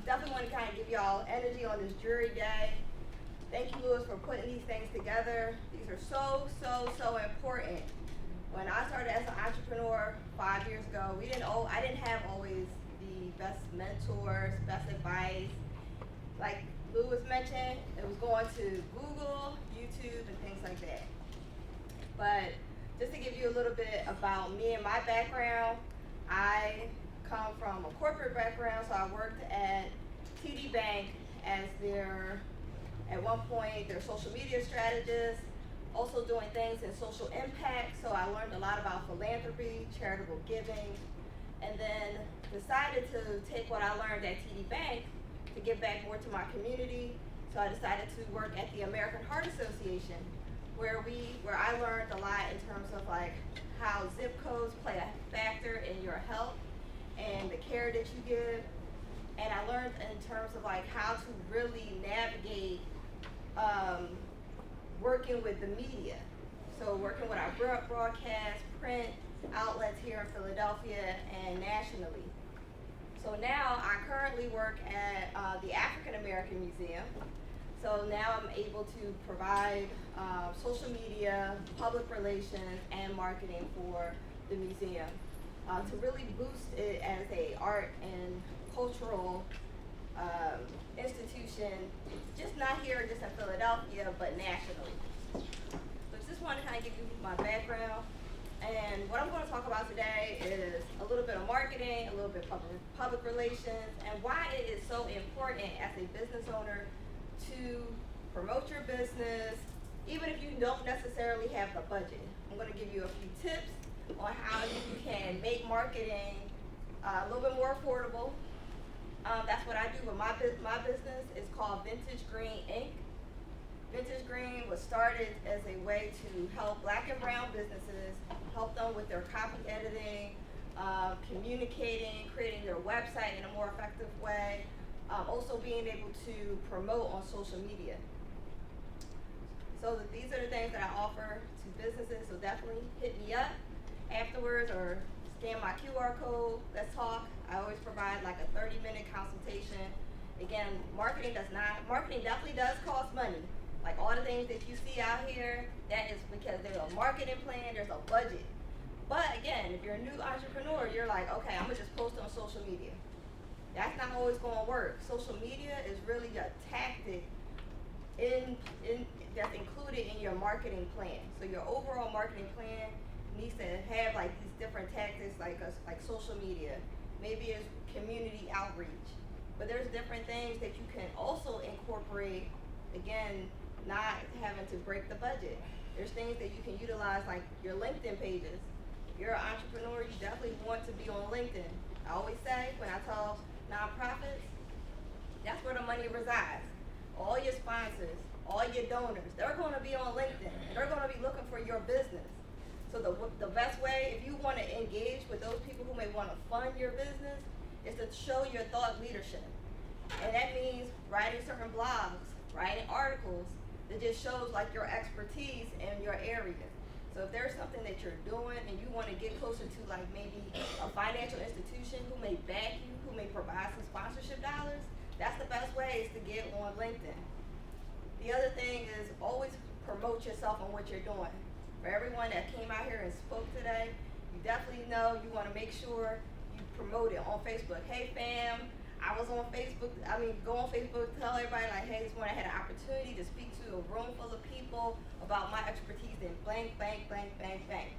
Definitely want to kind of give y'all energy on this jury day. Thank you, Lewis, for putting these things together. These are so important. When I started as an entrepreneur 5 years ago, I didn't have always the best mentors, best advice. Like Lewis mentioned, it was going to Google, YouTube, and things like that. But just to give you a little bit about me and my background, I come from a corporate background, so I worked at TD Bank as at one point, their social media strategist, also doing things in social impact. So I learned a lot about philanthropy, charitable giving, and then decided to take what I learned at TD Bank to give back more to my community. So I decided to work at the American Heart Association, where I learned a lot in terms of like how zip codes play a factor in your health and the care that you give. And I learned in terms of like how to really navigate working with the media. So working with our broadcast, print outlets here in Philadelphia and nationally. So now I currently work at the African American Museum. So now I'm able to provide social media, public relations, and marketing for the museum to really boost it as a art and cultural institution, just not here just in Philadelphia, but nationally. So just want to kind of give you my background. And what I'm going to talk about today is a little bit of marketing, a little bit of public relations, and why it is so important as a business owner to promote your business, even if you don't necessarily have the budget. I'm going to give you a few tips on how you can make marketing a little bit more affordable. That's what I do with my business. It's called Vintage Green Inc. Vintage Green was started as a way to help Black and brown businesses, help them with their copy editing, communicating, creating their website in a more effective way, also being able to promote on social media. So these are the things that I offer to businesses, so definitely hit me up afterwards or scan my QR code, let's talk. I always provide like a 30-minute consultation. Again, marketing definitely does cost money. Like all the things that you see out here, that is because there's a marketing plan, there's a budget. But again, if you're a new entrepreneur, you're like, okay, I'm gonna just post on social media. That's not always gonna work. Social media is really a tactic that's included in your marketing plan. So your overall marketing plan needs to have like these different tactics like social media. Maybe it's community outreach. But there's different things that you can also incorporate, again, not having to break the budget. There's things that you can utilize like your LinkedIn pages. If you're an entrepreneur, you definitely want to be on LinkedIn. I always say when I tell nonprofits, that's where the money resides. All your sponsors, all your donors, they're going to be on LinkedIn. And they're going to be looking for your business. So the best way, if you want to engage with those people who may want to fund your business, is to show your thought leadership. And that means writing certain blogs, writing articles that just shows like your expertise in your area. So if there's something that you're doing and you want to get closer to like maybe a financial institution who may back you, who may provide some sponsorship dollars, that's the best way is to get on LinkedIn. The other thing is always promote yourself on what you're doing. For everyone that came out here and spoke today, you definitely know you want to make sure you promote it on Facebook. Hey fam, I was on Facebook. Go on Facebook, tell everybody like, hey, this morning I had an opportunity to speak to a room full of people about my expertise in blank, blank, blank, blank, blank.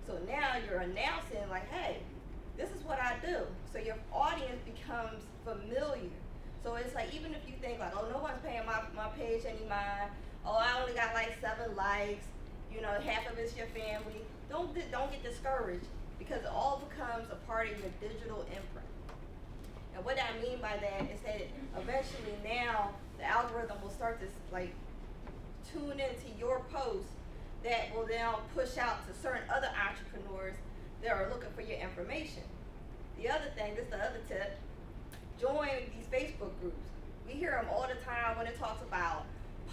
So now you're announcing like, hey, this is what I do. So your audience becomes familiar. So it's like, even if you think like, oh, no one's paying my page any mind. Oh, I only got like 7 likes. Half of it's your family. Don't get discouraged because it all becomes a part of your digital imprint. And what I mean by that is that eventually now the algorithm will start to like tune into your posts that will now push out to certain other entrepreneurs that are looking for your information. The other thing, this is the other tip, join these Facebook groups. We hear them all the time when it talks about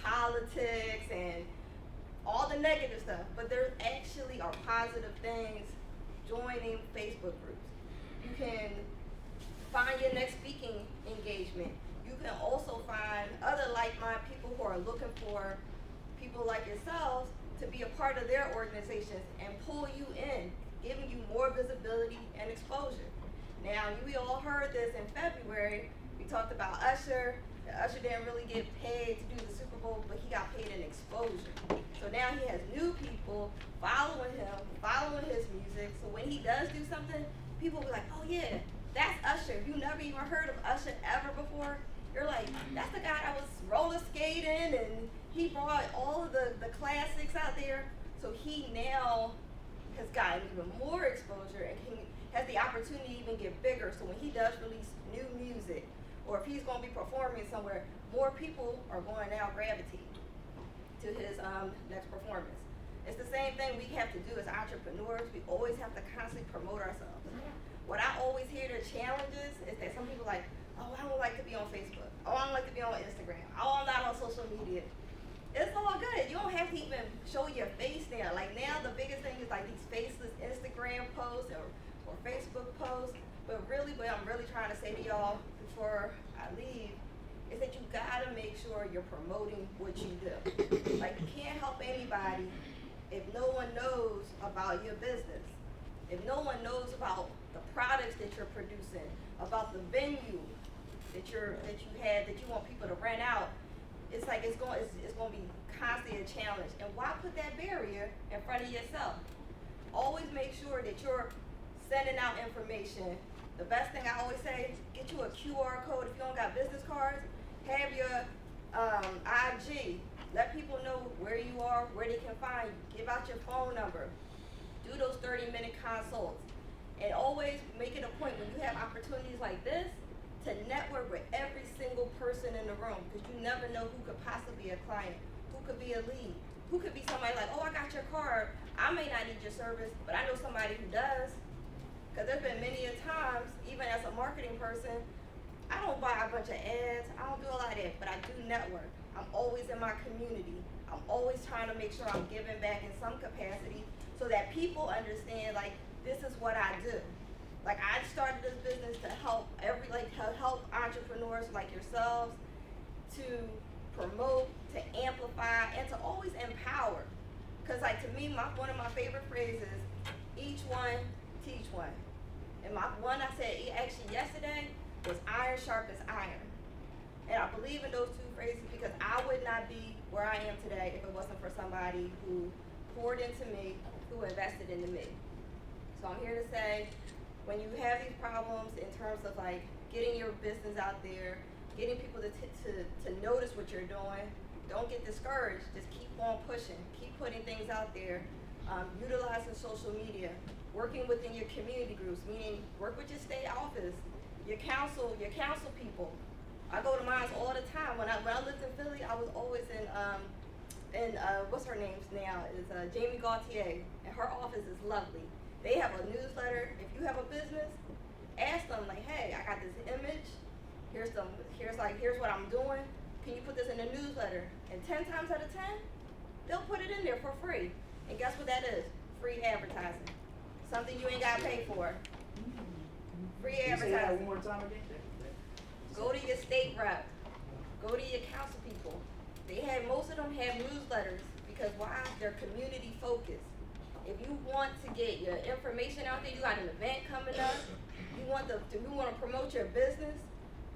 politics and all the negative stuff, but there actually are positive things joining Facebook groups. You can find your next speaking engagement. we all heard this in February. We talked about Usher. Usher didn't really get paid to do the Super Bowl, but he got paid in exposure. So now he has new people following him, following his music. So when he does do something, people will be like, oh yeah, that's Usher. If you never even heard of Usher ever before, you're like, that's the guy that was roller skating and he brought all of the classics out there. So he now has gotten even more exposure and has the opportunity to even get bigger. So when he does release new music, or if he's going to be performing somewhere, more people are going to now gravitate to his next performance. It's the same thing we have to do as entrepreneurs. We always have to constantly promote ourselves. What I always hear the challenges is that some people are like, oh, I don't like to be on Facebook. Oh, I don't like to be on Instagram. Oh, I'm not on social media. It's all good. You don't have to even show your face now. Like now the biggest thing is like these faceless Instagram posts or Facebook posts. But really what I'm really trying to say to y'all before I leave is that you gotta make sure you're promoting what you do. Like you can't help anybody if no one knows about your business. If no one knows about the products that you're producing, about the venue that you have that you want people to rent out, it's like it's going to be constantly a challenge. And why put that barrier in front of yourself? Always make sure that you're sending out information. The best thing I always say, get you a QR code. If you don't got business cards, have your IG. Let people know where you are, where they can find you. Give out your phone number. Do those 30-minute consults. And always make it a point when you have opportunities like this to network with every single person in the room, because you never know who could possibly be a client, who could be a lead, who could be somebody like, oh, I got your card. I may not need your service, but I know somebody who does. Because there's been many a times, even as a marketing person, I don't buy a bunch of ads. I don't do a lot of that, but I do network. I'm always in my community. I'm always trying to make sure I'm giving back in some capacity so that people understand, like, this is what I do. Like, I started this business to help help entrepreneurs like yourselves to promote, to amplify, and to always empower. Because, like, to me, one of my favorite phrases, each one, teach one. And one I said actually yesterday was iron sharpens iron. And I believe in those two phrases because I would not be where I am today if it wasn't for somebody who poured into me, who invested into me. So I'm here to say, when you have these problems in terms of like getting your business out there, getting people to notice what you're doing, don't get discouraged. Just keep on pushing. Keep putting things out there. Utilizing social media. Working within your community groups, meaning work with your state office, your council people. I go to mine all the time. When I lived in Philly, I was always in what's her name now is Jamie Gaultier, and her office is lovely. They have a newsletter. If you have a business, ask them like, hey, I got this image. Here's what I'm doing. Can you put this in the newsletter? And 10 times out of 10, they'll put it in there for free. And guess what that is? Free advertising. Something you ain't gotta pay for. Free advertising. Say that one more time again? Go to your state rep. Go to your council people. Most of them have newsletters because why? They're community focused. If you want to get your information out there, you got an event coming up, you want to promote your business,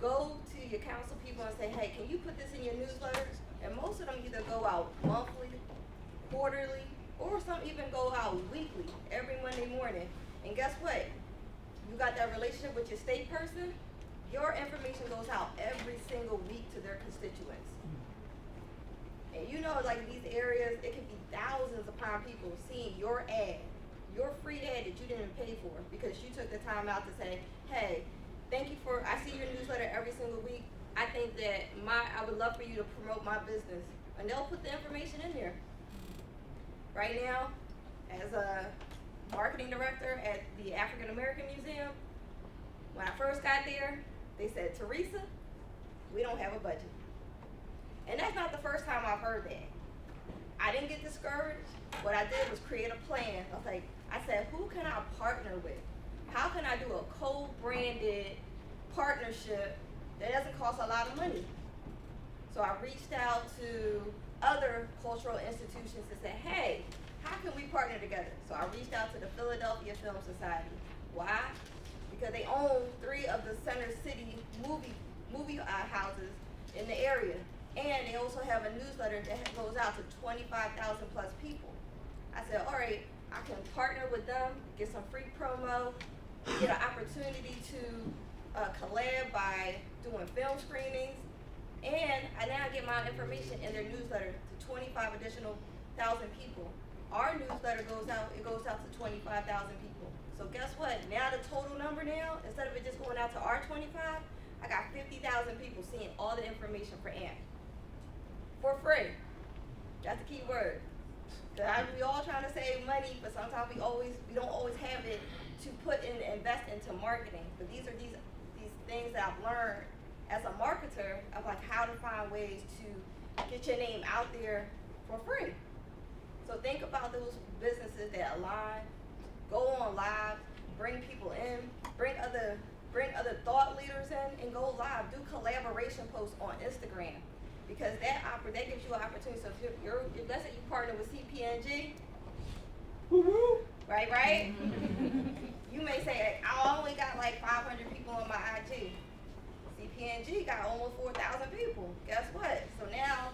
go to your council people and say, hey, can you put this in your newsletter? And most of them either go out monthly, quarterly, or some even go out weekly, every Monday morning. And guess what? You got that relationship with your state person, your information goes out every single week to their constituents. And you know, like these areas, it can be thousands upon people seeing your ad, your free ad that you didn't pay for because you took the time out to say, hey, thank you I see your newsletter every single week. I think that I would love for you to promote my business. And they'll put the information in there. Right now, as a marketing director at the African American Museum, when I first got there, they said, Theresa, we don't have a budget. And that's not the first time I've heard that. I didn't get discouraged. What I did was create a plan. I said, who can I partner with? How can I do a co-branded partnership that doesn't cost a lot of money? So I reached out to other cultural institutions to say, hey, how can we partner together? So I reached out to the Philadelphia Film Society. Why? because they own 3 of the center city movie houses in the area. And they also have a newsletter that goes out to 25,000 plus people. I said, all right, I can partner with them, get some free promo, get an opportunity to collab by doing film screenings, and I now get my information in their newsletter to 25 additional thousand people. Our newsletter goes out, it goes out to 25,000 people. So guess what? Now the total number now, instead of it just going out to our 25, I got 50,000 people seeing all the information for AMP. For free. That's the key word. We all trying to save money, but sometimes we don't always have it to put in and invest into marketing. But these are these things that I've learned as a marketer of like how to find ways to get your name out there for free. So think about those businesses that align, go on live, bring people in, bring other thought leaders in, and go live. Do collaboration posts on Instagram, because that gives you an opportunity. So if let's say you partner with CPNG, right? You may say, I only got like 500 people on my IG. CPNG got almost 4,000 people. Guess what? So now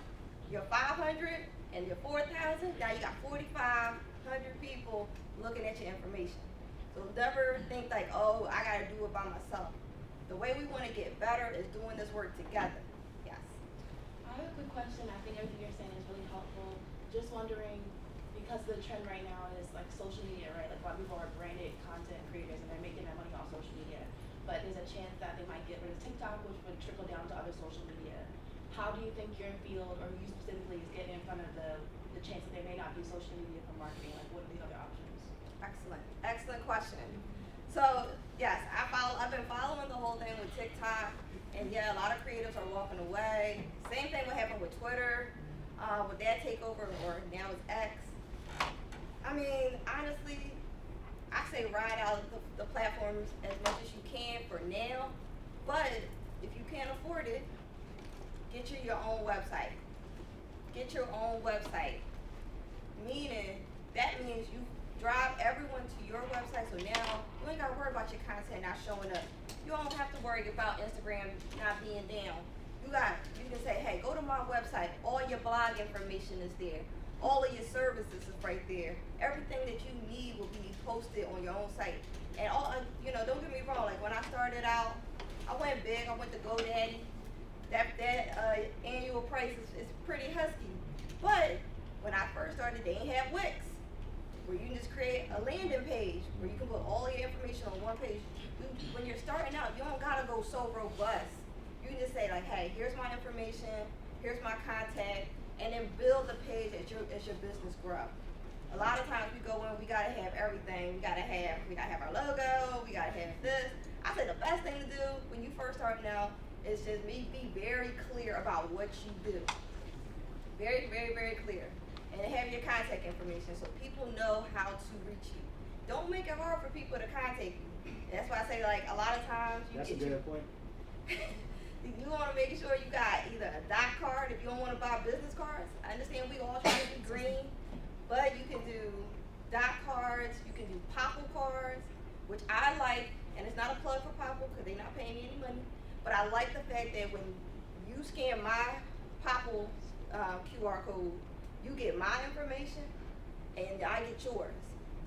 you're 500 and you're 4,000. Now you got 4,500 people looking at your information. So never think like, oh, I gotta do it by myself. The way we want to get better is doing this work together. Yes. I have a quick question. I think everything you're saying is really helpful. Just wondering, because the trend right now is like social media, right? Like a lot of people are branded content creators and they're making their money off social media. But there's a chance that they might get rid of TikTok, which would trickle down to other social media. How do you think your field, or you specifically, is getting in front of the chance that they may not do social media for marketing? Like, what are the other options? Excellent question. So yes, I've been following the whole thing with TikTok, and yeah, a lot of creatives are walking away. Same thing what happened with Twitter, with that takeover, or now it's X. I mean, honestly, I say ride out the platforms as much as you can for now, but if you can't afford it, get your own website. Get your own website. Meaning, that means you drive everyone to your website, so now you ain't gotta worry about your content not showing up. You don't have to worry about Instagram not being down. You can say, hey, go to my website. All your blog information is there. All of your services is right there. Everything that you need will be posted on your own site. And don't get me wrong, like when I started out, I went big, I went to GoDaddy. That annual price is pretty husky. But when I first started, they didn't have Wix, where you can just create a landing page where you can put all your information on one page. When you're starting out, you don't gotta go so robust. You can just say like, hey, here's my information, here's my contact, and then build the page as your business grow. A lot of times we go in, we gotta have everything. We gotta have our logo, we gotta have this. I say the best thing to do when you first starting out is just be very clear about what you do. Very, very, very clear. And have your contact information so people know how to reach you. Don't make it hard for people to contact you. That's why I say like a lot of times you That's a good point. You want to make sure you got either a dot card if you don't want to buy business cards. I understand we all try to be green, but you can do dot cards, you can do Popple cards, which I like, and it's not a plug for Popple because they're not paying me any money, but I like the fact that when you scan my Popple QR code, you get my information and I get yours.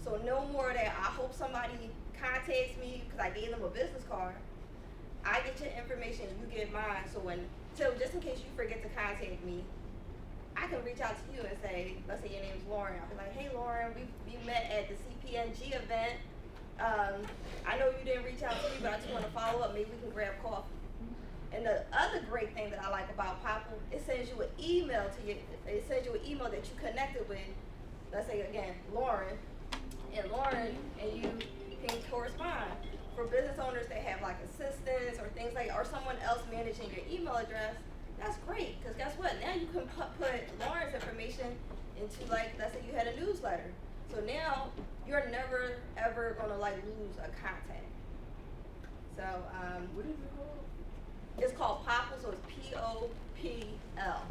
So no more that I hope somebody contacts me because I gave them a business card. I get your information, you get mine. So just in case you forget to contact me, I can reach out to you and say, let's say your name is Lauren. I'll be like, hey Lauren, we met at the CPNG event. I know you didn't reach out to me, but I just want to follow up. Maybe we can grab coffee. And the other great thing that I like about Popple, it sends you an email that you connected with, let's say again, Lauren, and you can correspond. For business owners that have like assistants or things like, or someone else managing your email address, that's great. Because guess what? Now you can put Lauren's information into, like, let's say you had a newsletter. So now you're never ever gonna like lose a contact. So What is it called? it's called Popple, so it's P-O-P-L.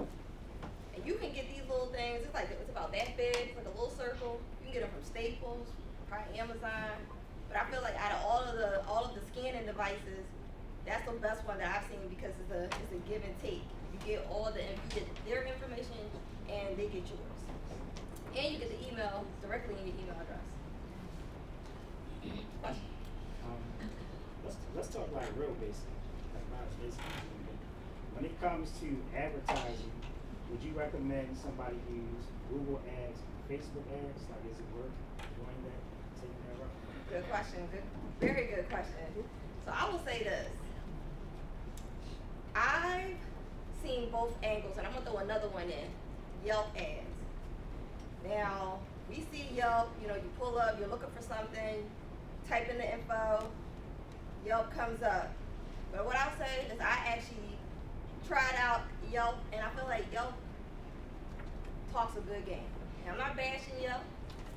And you can get these little things, it's about that big, it's like a little circle. You can get them from Staples, probably Amazon. But I feel like out of all of the scanning devices, that's the best one that I've seen because it's a give and take. You get you get their information and they get yours. And you get the email directly in your email address. Question? Let's talk like real basic, like mine's basic. When it comes to advertising, would you recommend somebody use Google ads, Facebook ads? Like, is it worth doing that, taking that route? Good question. Very good question. So I will say this. I've seen both angles, and I'm gonna throw another one in. Yelp ads. Now, we see Yelp, you pull up, you're looking for something, type in the info, Yelp comes up. But what I'll say is I actually tried out Yelp, and I feel like Yelp talks a good game. And I'm not bashing Yelp,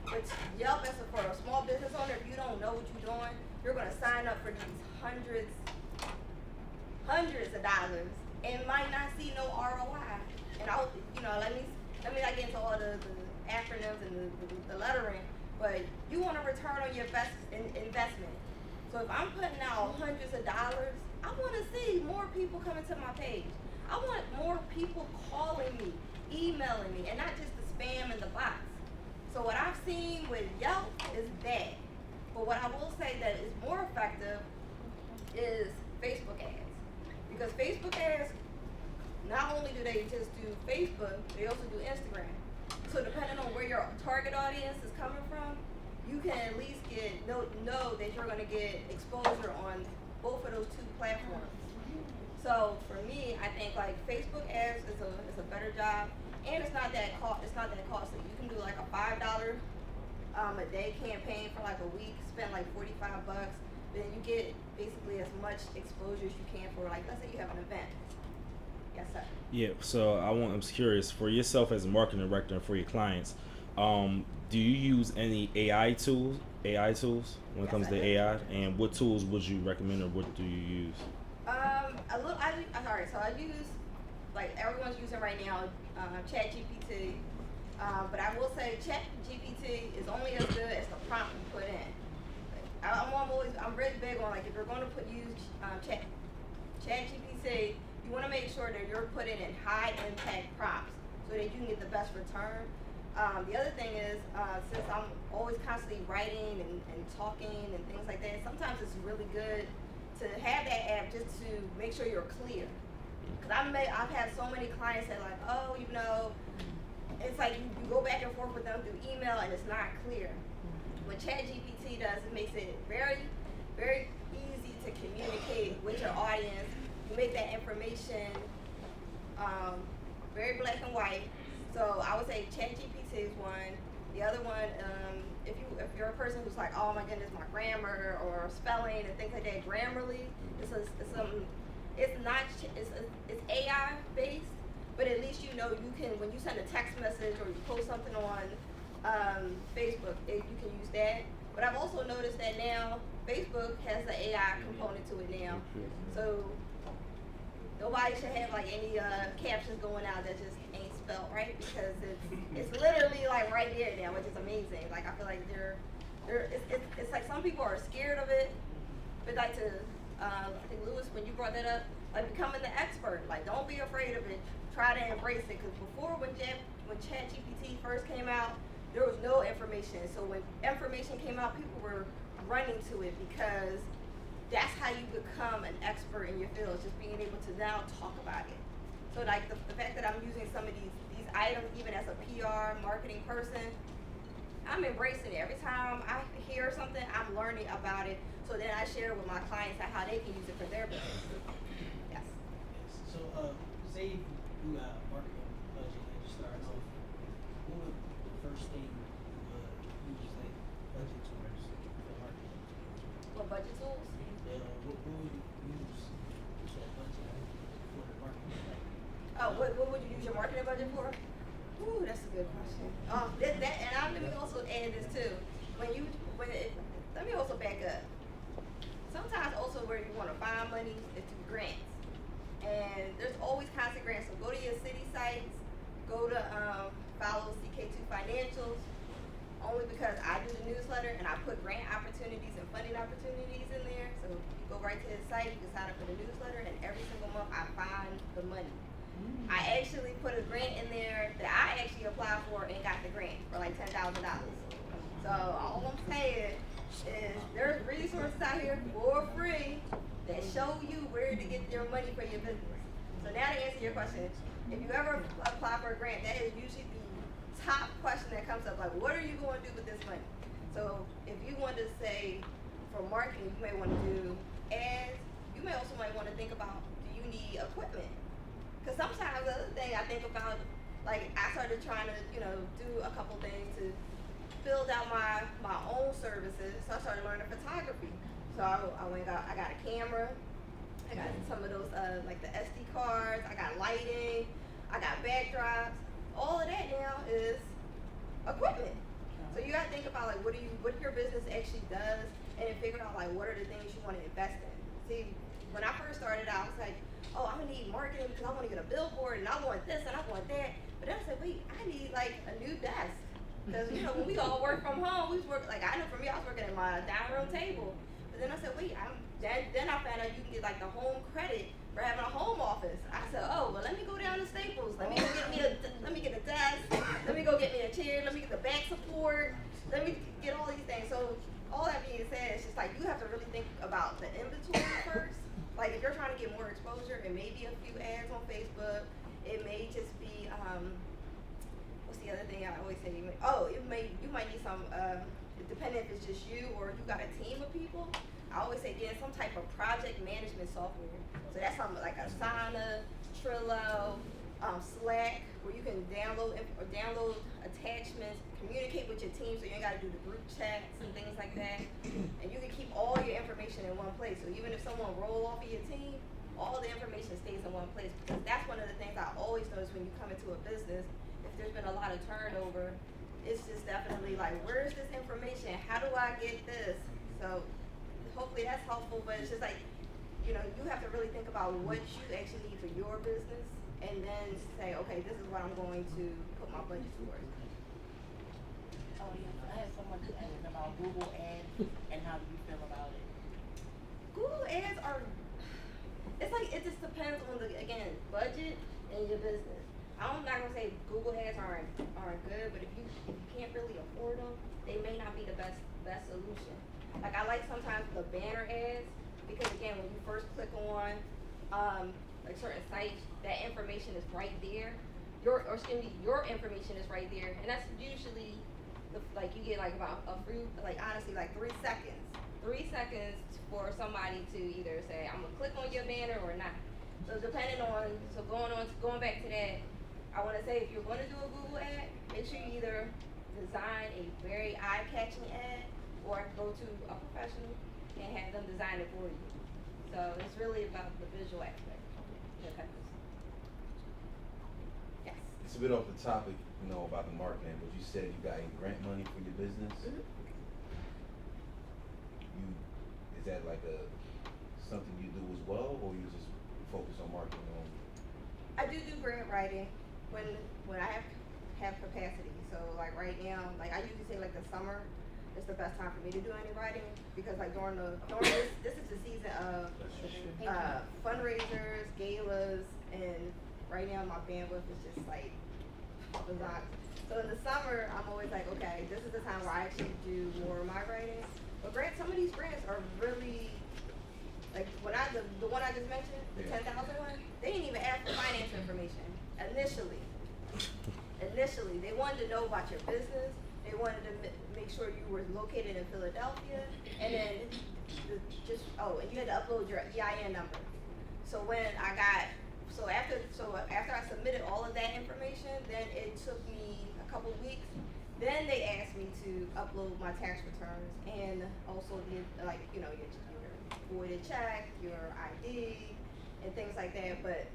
but Yelp is for a small business owner. If you don't know what you're doing, you're gonna sign up for these hundreds of dollars and might not see no ROI. And I'll, let me not get into all the acronyms and the lettering, but you want a return on your investment. So if I'm putting out hundreds of dollars, I want to see more people coming to my page. I want more people calling me, emailing me, and not just the spam and the bots. So what I've seen with Yelp is bad. But what I will say that is more effective is Facebook ads. Because Facebook ads, not only do they just do Facebook, they also do Instagram. So depending on where your target audience is coming from, you can at least know that you're going to get exposure on both of those two platforms. So for me, I think like Facebook ads is a better job, and it's not that costly. You can do like a $5 a day campaign for like a week, spend like $45, then you get basically as much exposure as you can for, like, let's say you have an event. Yes, sir. Yeah, so I'm curious, for yourself as a marketing director and for your clients, do you use any AI tools when it Yes, comes I to do. AI, and what tools would you recommend, or what do you use? I use, like everyone's using right now, ChatGPT. But I will say ChatGPT is only as good as the prompt you put in. I'm really big on, like, if you're going to use ChatGPT, you want to make sure that you're putting in high impact prompts so that you can get the best return. The other thing is, since I'm always constantly writing and talking and things like that, sometimes it's really good to have that app just to make sure you're clear. Because I've had so many clients that like, it's like you go back and forth with them through email and it's not clear. What ChatGPT does, it makes it very, very easy to communicate with your audience. You make that information very black and white. So I would say ChatGPT is one. The other one, if you're a person who's like, oh my goodness, my grammar or spelling and things like that, Grammarly, it's AI based, but at least you can, when you send a text message or you post something on Facebook, you can use that. But I've also noticed that now Facebook has the AI component to it now, so nobody should have like any captions going out that just ain't spelled right, because it's literally like right there now, which is amazing. Like, I feel like it's like some people are scared of it, but like I think Lewis, when you brought that up, like becoming the expert, like don't be afraid of it, try to embrace it. Because before, when ChatGPT first came out, there was no information. So when information came out, people were running to it because that's how you become an expert in your field, just being able to now talk about it. So like the fact that I'm using some of these items, even as a PR marketing person, I'm embracing it. Every time I hear something, I'm learning about it. So then I share with my clients how they can use it for their business. Yes. So, say you got a marketing budget and you start off, what would the first thing you use that budget towards for marketing? What budget tools? What would you use that budget for the marketing? Oh, what would you use your marketing budget for? Ooh, that's a good question. Let me also add this too. Let me also back up. Sometimes also where you want to find money is through grants. And there's always constant grants. So go to your city sites, go to follow CK2 Financials, only because I do the newsletter and I put grant opportunities in funding opportunities in there. So you go right to his site, you can sign up for the newsletter, and every single month I find the money. I actually put a grant in there that I actually applied for and got the grant for like $10,000. So all I'm saying is there's resources out here for free that show you where to get your money for your business. So now to answer your question, if you ever apply for a grant, that is usually the top question that comes up, like what are you going to do with this money? So if you want to say for marketing, you may want to do ads. You may also might want to think about, do you need equipment? Because sometimes the other thing I think about, like I started trying to, do a couple things to build out my own services. So I started learning photography. So I got a camera. I got some of those like the SD cards. I got lighting. I got backdrops. All of that now is equipment. So you gotta think about like what your business actually does, and then figure out like what are the things you want to invest in. See, when I first started out, I was like, oh, I'm gonna need marketing because I want to get a billboard and I want this and I want that. But then I said, wait, I need like a new desk. Because when we all work from home, we work like I know for me, I was working at my dining room table. But then I said, wait, then I found out you can get like the home credit for having a home office. I said, oh, well, let me go down to Staples. Let me go let me get a desk. Let me go get me a chair. Let me get the back support. Let me get all these things. So all that being said, it's just like you have to really think about the inventory first. Like if you're trying to get more exposure, it may be a few ads on Facebook. It may just be what's the other thing I always say? You might need some depending if it's just you or you got a team of people. I always say get some type of project management software. So that's something like Asana, Trello, Slack, where you can download attachments, communicate with your team, so you ain't got to do the group chats and things like that. And you can keep all your information in one place. So even if someone roll off of your team, all the information stays in one place. Because that's one of the things I always notice when you come into a business. If there's been a lot of turnover, it's just definitely like, where's this information? How do I get this? So hopefully that's helpful, but it's just like, you have to really think about what you actually need for your business, and then say, okay, this is what I'm going to put my budget towards. Oh yes, I had someone to ask about Google Ads and how do you feel about it? Google ads it's like, it just depends on the, again, budget and your business. I'm not gonna say Google ads aren't good, but if you can't really afford them, they may not be the best solution. Like I like sometimes the banner ads, because again, when you first click on like certain sites, that information is right there. Your information is right there, and that's usually like you get like about a free, like honestly, like 3 seconds. 3 seconds for somebody to either say, I'm gonna click on your banner or not. So going back to that, I wanna say if you're gonna do a Google ad, make sure you either design a very eye-catching ad or go to a professional and have them design it for you. So it's really about the visual aspect. Okay. Yes. It's a bit off the topic, about the marketing, but you said you got grant money for your business. Mm-hmm. Is that like something you do as well, or you just focus on marketing only? I do grant writing when I have capacity. So like right now, like I usually say like the summer is the best time for me to do any writing, because like during this is the season of fundraisers, galas, and right now my bandwidth is just like bizarre. So in the summer, I'm always like, okay, this is the time where I actually do more of my writing. But some of these grants are really, like the one I just mentioned, the 10,000 one, they didn't even ask for finance information initially. Initially, they wanted to know about your business. They wanted to make sure you were located in Philadelphia, and then and you had to upload your EIN number. So after I submitted all of that information, then it took me a couple weeks. Then they asked me to upload my tax returns and also your voided check, your ID, and things like that. But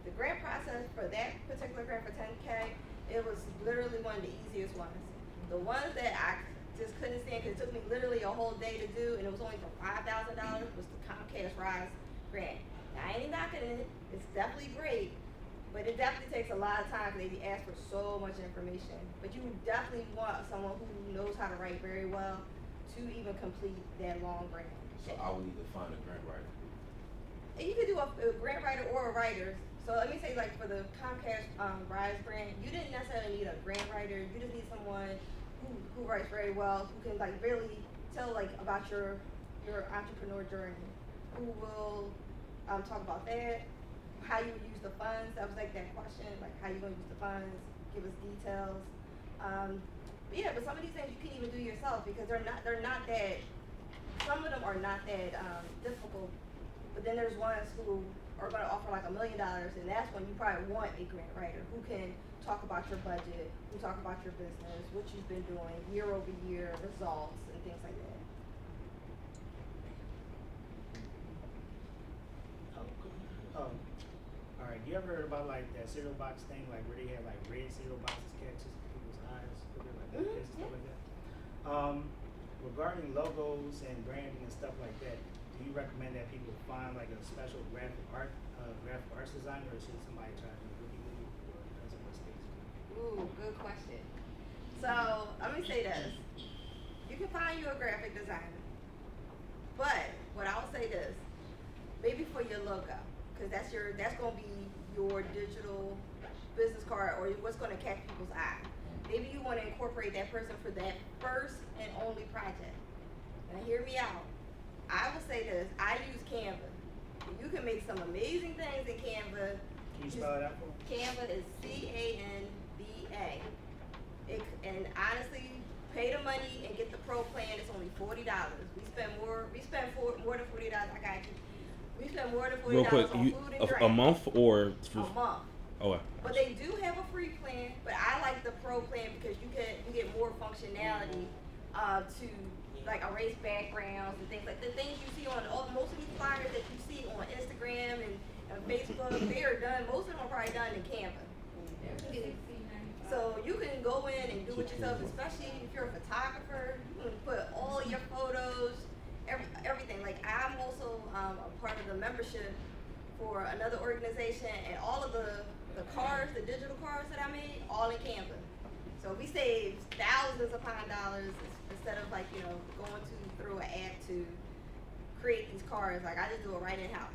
the grant process for that particular grant for 10K, it was literally one of the easiest ones. The ones that I just couldn't stand, because it took me literally a whole day to do, and it was only for $5,000, was the Comcast Rise grant. Now, I ain't knocking it. It's definitely great, but it definitely takes a lot of time because they ask for so much information. But you definitely want someone who knows how to write very well to even complete that long grant. So I would need to find a grant writer. And you could do a grant writer or a writer. So let me say, like for the Comcast Rise grant, you didn't necessarily need a grant writer. You just need someone who writes very well, who can like really tell like about your entrepreneur journey, who will talk about that, how you would use the funds. That was like that question, like how you gonna use the funds, give us details. But yeah, but some of these things you can even do yourself because they're not that. Some of them are not that difficult. But then there's ones who are going to offer like $1 million, and that's when you probably want a grant writer who can talk about your budget, who talk about your business, what you've been doing year over year, results, and things like that. All right. You ever heard about like that cereal box thing, like where they have like red cereal boxes catches people's eyes, like Mhm, kids and stuff like that? Regarding logos and branding and stuff like that, do you recommend that people find like a special graphic arts designer, or should somebody try to really or depends on what stage? Ooh, good question. So let me say this: you can find you a graphic designer, but what I would say this, maybe for your logo, because that's gonna be your digital business card or what's gonna catch people's eye. Maybe you want to incorporate that person for that first and only project. Now hear me out. I will say this: I use Canva. You can make some amazing things in Canva. Can you spell it out for me? Canva is CANVA. And honestly, pay the money and get the pro plan. It's only $40. We spend more than $40. I got you. We spend more than $40 Real quick, on you food and drink. a month or A month. Okay. But they do have a free plan, but I like the pro plan because you get more functionality to like erase backgrounds and things like the things you see on most of these flyers that you see on Instagram and Facebook. They are done. Most of them are probably done in Canva. So you can go in and do it yourself, especially if you're a photographer. You can put all your photos, everything. Like I'm also a part of the membership for another organization, and all of the cards, the digital cards that I made, all in Canva. So we save thousands upon dollars instead of like going through an app to create these cards. Like I just do it right in house.